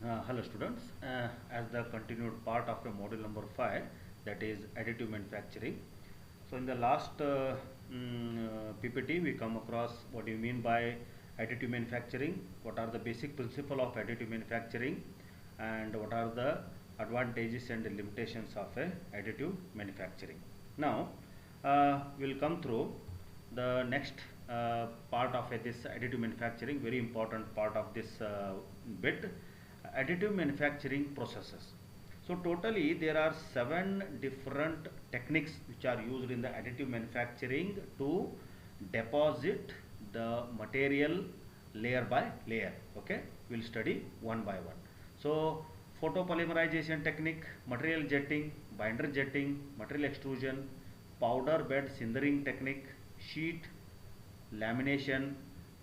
Hello students, as the continued part of the module number 5, that is additive manufacturing. So in the last PPT we come across what do you mean by additive manufacturing, what are the basic principle of additive manufacturing, and what are the advantages and limitations of additive manufacturing. Now we'll come through the next part of this additive manufacturing, very important part of this bit, additive manufacturing processes. So totally there are 7 different techniques which are used in the additive manufacturing to deposit the material layer by layer. Okay, we'll study one by one. So photopolymerization technique, material jetting, binder jetting, material extrusion, powder bed sintering technique, sheet lamination,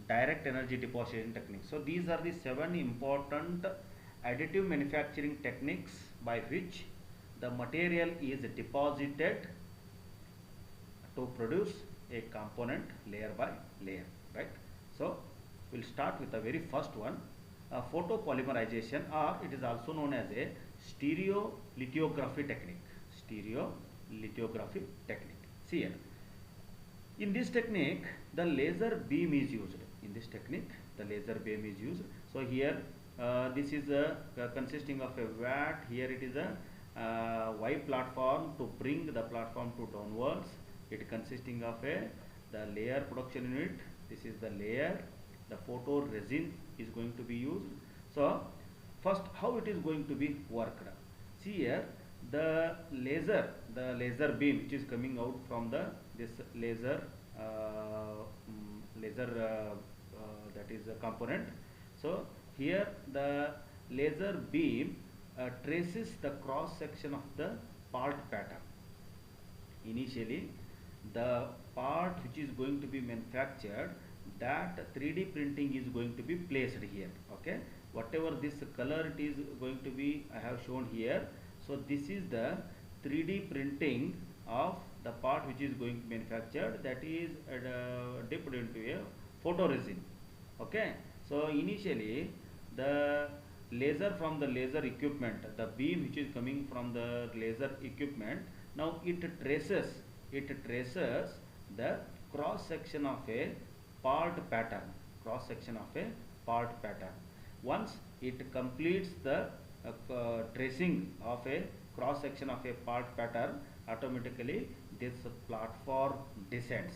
direct energy deposition technique. So these are the 7 important additive manufacturing techniques by which the material is deposited to produce a component layer by layer, right? So we'll start with the very first one, photopolymerization, or it is also known as a stereolithography technique. Stereolithography technique. See here. In this technique, the laser beam is used. So here, this is consisting of a vat. Here it is a Y platform to bring the platform to downwards. It consisting of the layer production unit. This is the layer. The photo resin is going to be used. So first, how it is going to be worked? See here, the laser beam which is coming out from this laser that is a component. So here the laser beam traces the cross section of the part pattern. Initially the part which is going to be manufactured, that 3D printing is going to be placed here. Okay, whatever this color it is going to be, I have shown here. So this is the 3D printing of the part which is going to be manufactured, that is dipped into a photoresin. Okay, so initially the laser from the laser equipment, the beam which is coming from the laser equipment, now it traces the cross section of a part pattern. Once it completes the tracing of a cross section of a part pattern, automatically this platform descends.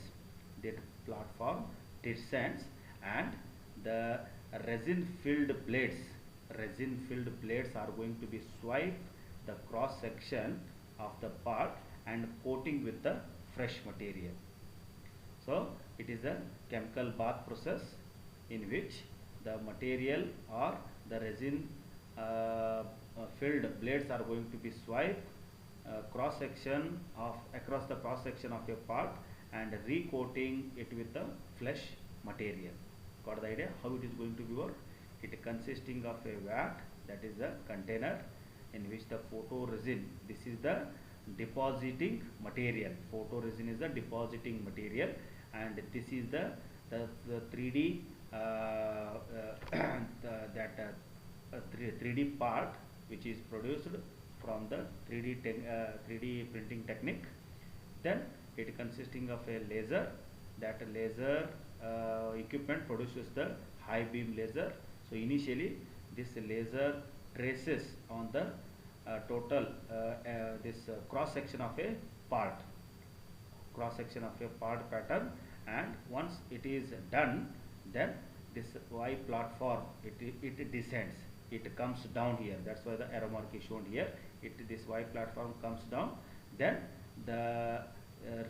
And the resin filled blades are going to be swipe the cross section of the part and coating with the fresh material. So it is a chemical bath process in which the material or the resin filled blades are going to be swiped across the cross section of a part and recoating it with the fresh material. Got the idea how it is going to be work? It consisting of a vat, that is the container in which the photoresin, this is the depositing material. Photoresin is the depositing material, and this is the 3D 3D part which is produced from the 3D printing technique. Then it consisting of a laser. That laser equipment produces the high beam laser. So initially this laser traces on the total cross section of a part pattern, and once it is done, then this Y platform it descends, it comes down here. That's why the arrow mark is shown here. This Y platform comes down, then the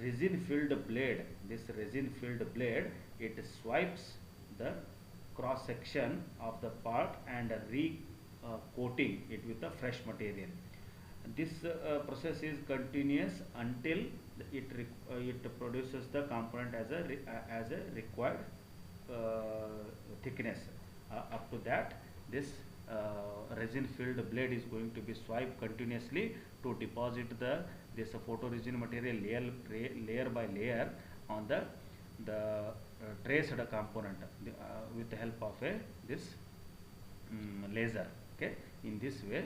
resin filled blade, it swipes the cross section of the part and coating it with the fresh material. This process is continuous until it produces the component as a required thickness. Up to that, this resin filled blade is going to be swiped continuously to deposit this photoresin material layer by layer on the traced component with the help of this laser. Okay, in this way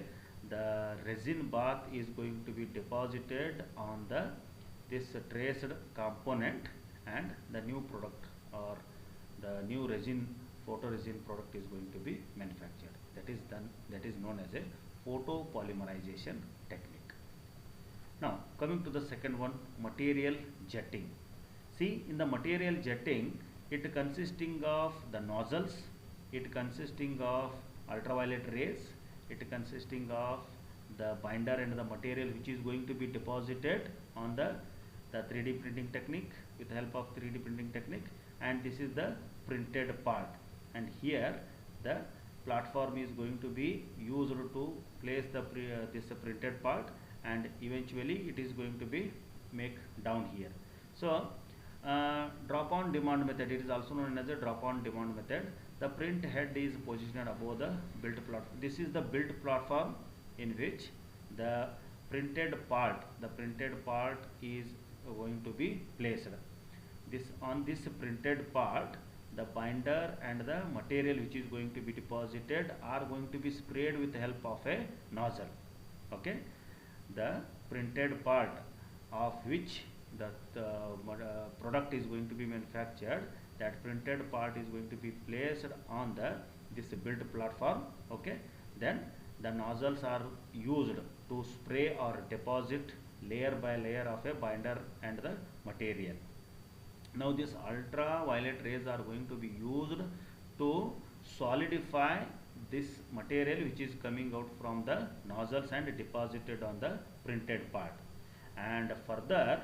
the resin bath is going to be deposited on the this traced component, and the new product or the new resin photoresin product is going to be manufactured. That is known as a photopolymerization technique. Now coming to the second one, material jetting. See, in the material jetting, it consisting of the nozzles, it consisting of ultraviolet rays, it consisting of the binder and the material which is going to be deposited on the 3D printing technique with the help of 3D printing technique, and this is the printed part, and here the platform is going to be used to place the this printed part, and eventually it is going to be make down here. So drop on demand method, it is also known as a drop on demand method. The print head is positioned above the built platform. This is the built platform in which the printed part is going to be placed. On this printed part, the binder and the material which is going to be deposited are going to be sprayed with the help of a nozzle. Okay, the printed part of which the product is going to be manufactured, that printed part is going to be placed on this built platform. Okay, then the nozzles are used to spray or deposit layer by layer of a binder and the material. Now these ultraviolet rays are going to be used to solidify this material which is coming out from the nozzles and deposited on the printed part. And further,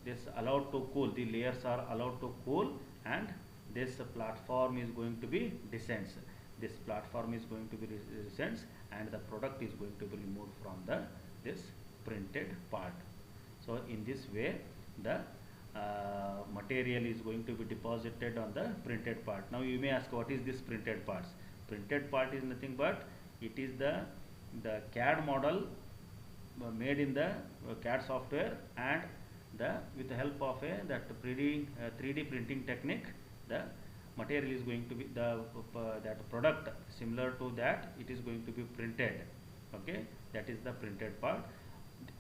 this allowed to cool, the layers are allowed to cool, and this platform is going to be descends. This platform is going to be descends, and the product is going to be removed from this printed part. So in this way the material is going to be deposited on the printed part. Now you may ask, what is this printed parts? Printed part is nothing but it is the CAD model made in the CAD software, and with the help of that 3D printing technique, the material is going to be that product similar to that, it is going to be printed. Okay, that is the printed part.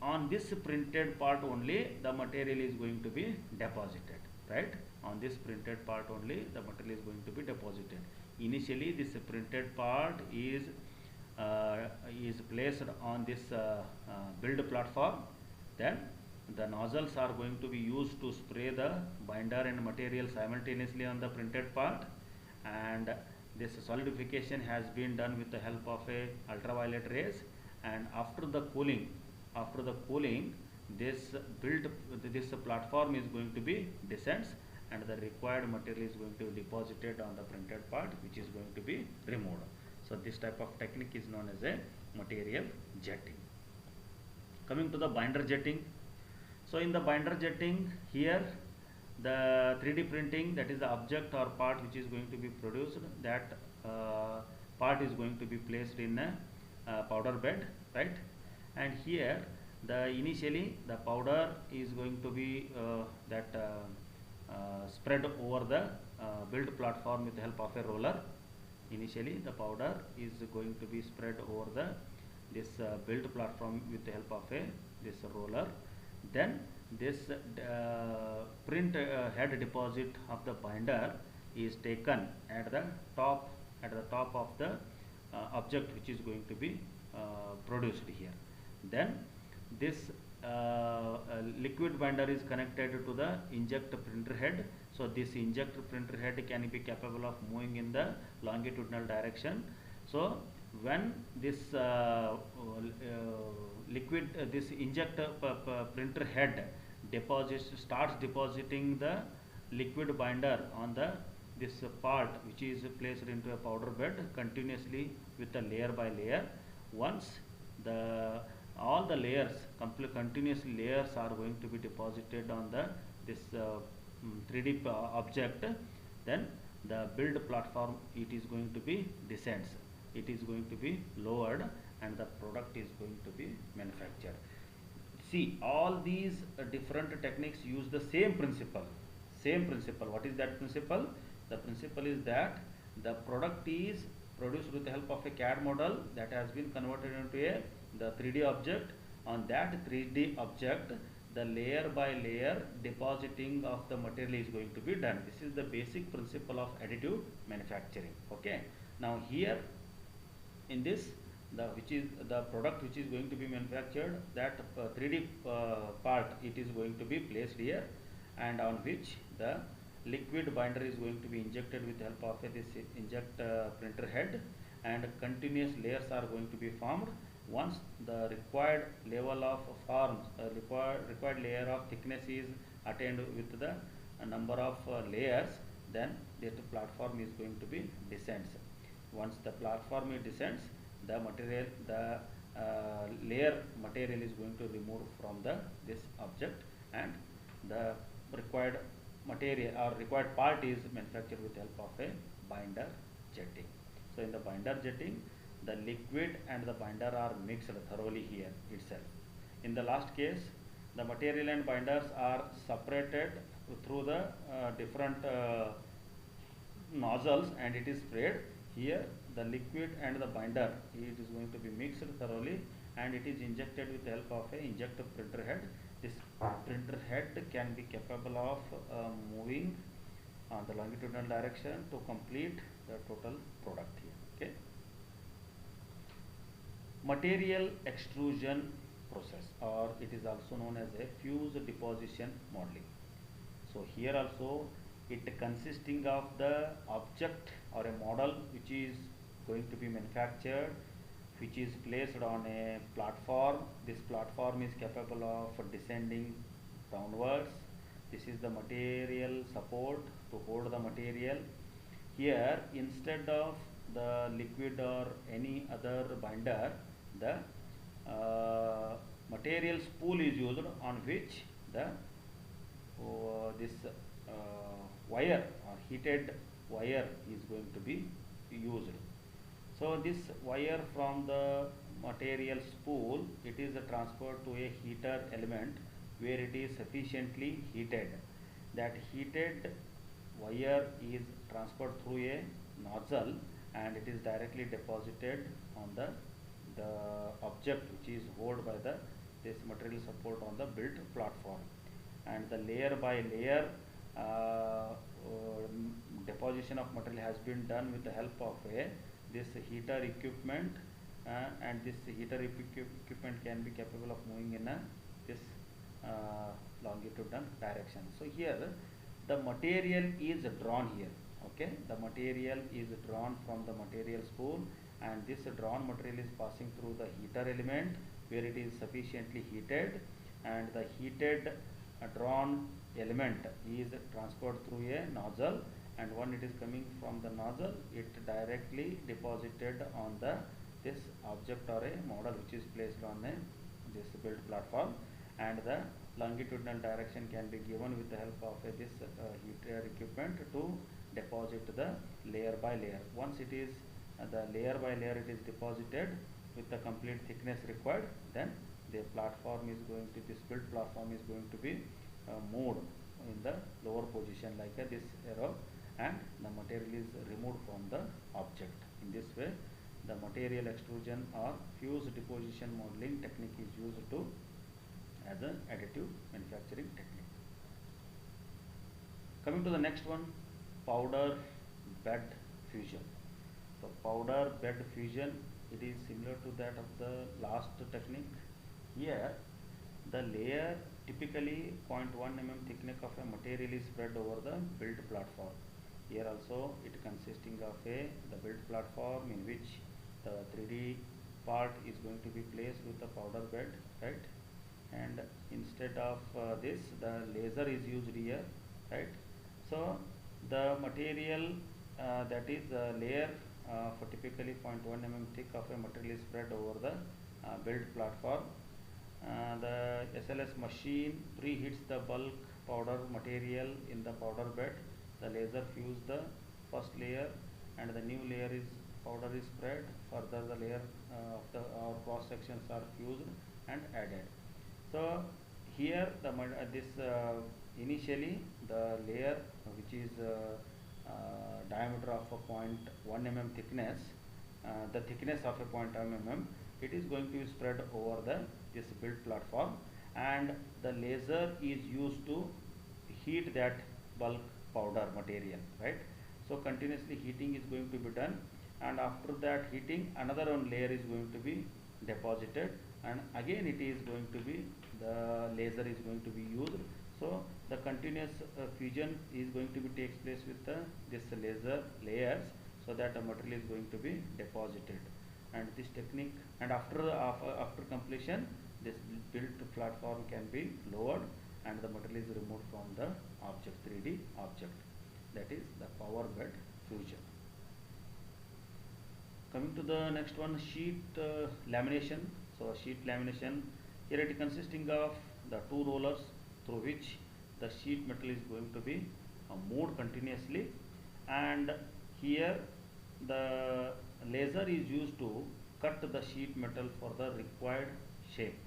On this printed part only the material is going to be deposited, right? On this printed part only the material is going to be deposited. Initially this printed part is placed on this build platform. Then the nozzles are going to be used to spray the binder and material simultaneously on the printed part, and this solidification has been done with the help of a ultraviolet rays. And after the cooling, this platform is going to be descends, and the required material is going to be deposited on the printed part, which is going to be removed. So this type of technique is known as a material jetting. Coming to the binder jetting. So in the binder jetting, here the 3D printing, that is the object or part which is going to be produced, that part is going to be placed in a powder bed, right? And here initially the powder is going to be spread over the build platform with the help of a roller. Initially the powder is going to be spread over this build platform with the help of this roller. Then this print head deposit of the binder is taken at the top of the object which is going to be produced here. Then this liquid binder is connected to the inject printer head. So this inject printer head can be capable of moving in the longitudinal direction. So when this this inject printer head starts depositing the liquid binder on this part which is placed into a powder bed continuously with a layer by layer. Once all the layers, continuous layers are going to be deposited on this 3D object, then the build platform, it is going to be descends, it is going to be lowered, and the product is going to be manufactured. See, all these different techniques use the same principle. What is that principle? The principle is that the product is produced with the help of a CAD model that has been converted into the 3D object. On that 3D object, the layer by layer depositing of the material is going to be done. This is the basic principle of additive manufacturing. Okay. Now here in this, which is the product which is going to be manufactured, that 3D part, it is going to be placed here, and on which the liquid binder is going to be injected with the help of this inject printer head, and continuous layers are going to be formed. Once the required level of forms, required layer of thickness is attained with the number of layers, then that platform is going to be descends. Once the platform descends, the material, the layer material is going to remove from this object, and the required material or required part is manufactured with the help of a binder jetting. So in the binder jetting, the liquid and the binder are mixed thoroughly here itself. In the last case, the material and binders are separated through the different nozzles, and it is sprayed. Here the liquid and the binder, it is going to be mixed thoroughly, and it is injected with the help of a injector printer head. This printer head can be capable of moving on the longitudinal direction to complete the total product here. Okay. Material extrusion process, or it is also known as a fuse deposition modeling. So here also, it consisting of the object or a model which is going to be manufactured, which is placed on a platform. This platform is capable of descending downwards. This is the material support to hold the material. Here, instead of the liquid or any other binder, the material spool is used, on which the this wire or heated wire is going to be used. So this wire from the material spool, it is transferred to a heater element where it is sufficiently heated. That heated wire is transferred through a nozzle, and it is directly deposited on the object which is held by this material support on the built platform. And the layer by layer deposition of material has been done with the help of this heater equipment, and this heater equipment can be capable of moving in this longitudinal direction. So here the material is drawn here. Okay, the material is drawn from the material spool, and this drawn material is passing through the heater element where it is sufficiently heated, and the heated drawn element is transferred through a nozzle, and when it is coming from the nozzle, it directly deposited on this object or a model which is placed on this built platform, and the longitudinal direction can be given with the help of this heater equipment to deposit the layer by layer. Once it is the layer by layer it is deposited with the complete thickness required, then the platform is going to, this built platform is going to be moved in the lower position like this arrow, and the material is removed from the object. In this way, the material extrusion or fuse deposition modeling technique is used to as an additive manufacturing technique. Coming to the next one, powder bed fusion. So powder bed fusion, it is similar to that of the last technique. Here the layer, typically 0.1 mm thickness of a material is spread over the built platform. Here also it consisting of the built platform in which the 3D part is going to be placed with the powder bed, right? And instead of this, the laser is used here, right? So the material that is the layer for typically 0.1 mm thick of a material is spread over the built platform. The SLS machine preheats the bulk powder material in the powder bed. The laser fuse the first layer, and the new layer is powder is spread. Further, the layer of the cross sections are fused and added. So here the initially the layer which is diameter of 0.1 mm thickness, the thickness of a 0.5 mm, it is going to be spread over the this build platform, and the laser is used to heat that bulk powder material, right? So continuously heating is going to be done, and after that heating another one layer is going to be deposited, and again it is going to be, the laser is going to be used. So the continuous fusion is going to be takes place with this laser layers, so that the material is going to be deposited. And this technique, and after completion, this built platform can be lowered and the material is removed from the object, 3D object. That is the power bed fusion. Coming to the next one, sheet lamination. So sheet lamination, here it is consisting of the two rollers through which the sheet metal is going to be moved continuously, and here the laser is used to cut the sheet metal for the required shape,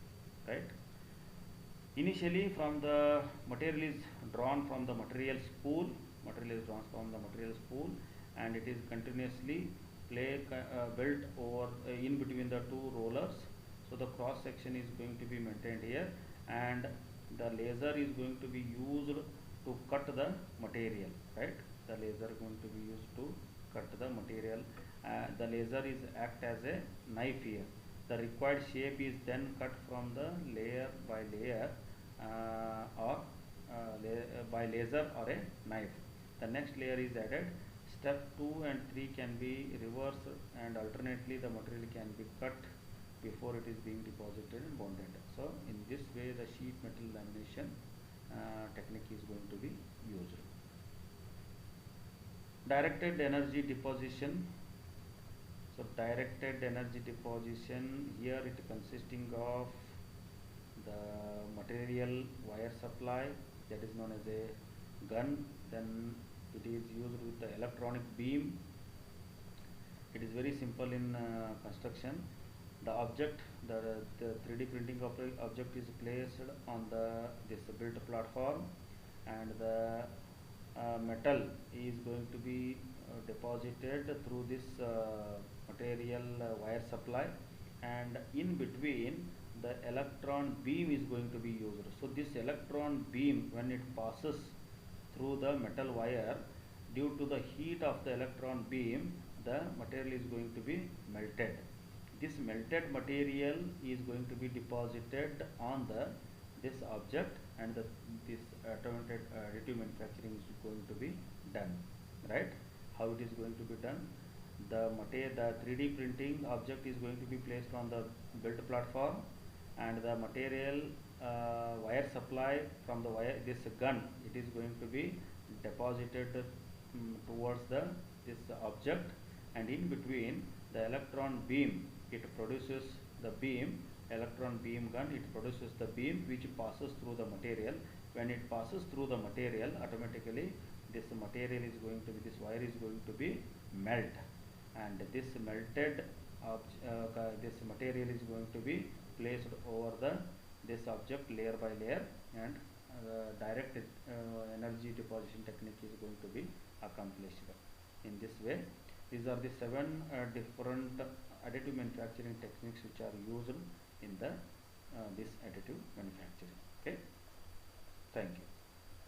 right? Initially from the material is drawn from the material spool, and it is continuously built over in between the two rollers. So the cross section is going to be maintained here, and the laser is going to be used to cut the material, right? The laser going to be used to cut the material. The laser is act as a knife here. The required shape is then cut from the layer by layer, or by laser or a knife. The next layer is added. Step 2 and 3 can be reversed, and alternately the material can be cut before it is being deposited and bonded. So in this way the sheet metal lamination technique is going to be used. Directed energy deposition. So directed energy deposition, here it consisting of the material wire supply, that is known as a gun. Then it is used with the electronic beam. It is very simple in construction. The object, the 3D printing object is placed on this built platform, and the metal is going to be deposited through this material wire supply, and in between the electron beam is going to be used. So this electron beam, when it passes through the metal wire, due to the heat of the electron beam, the material is going to be melted. This melted material is going to be deposited on this object, and this automated additive manufacturing is going to be done, right? How it is going to be done? The 3D printing object is going to be placed on the built platform, and the material wire supply from the wire, this gun, it is going to be deposited towards this object, and in between the electron beam, it produces the beam, electron beam gun, it produces the beam which passes through the material. When it passes through the material, automatically this material is going to be, this wire is going to be melt, and this melted this material is going to be placed over this object layer by layer, and direct energy deposition technique is going to be accomplished in this way. These are the 7 different additive manufacturing techniques which are used in this additive manufacturing. Okay, thank you.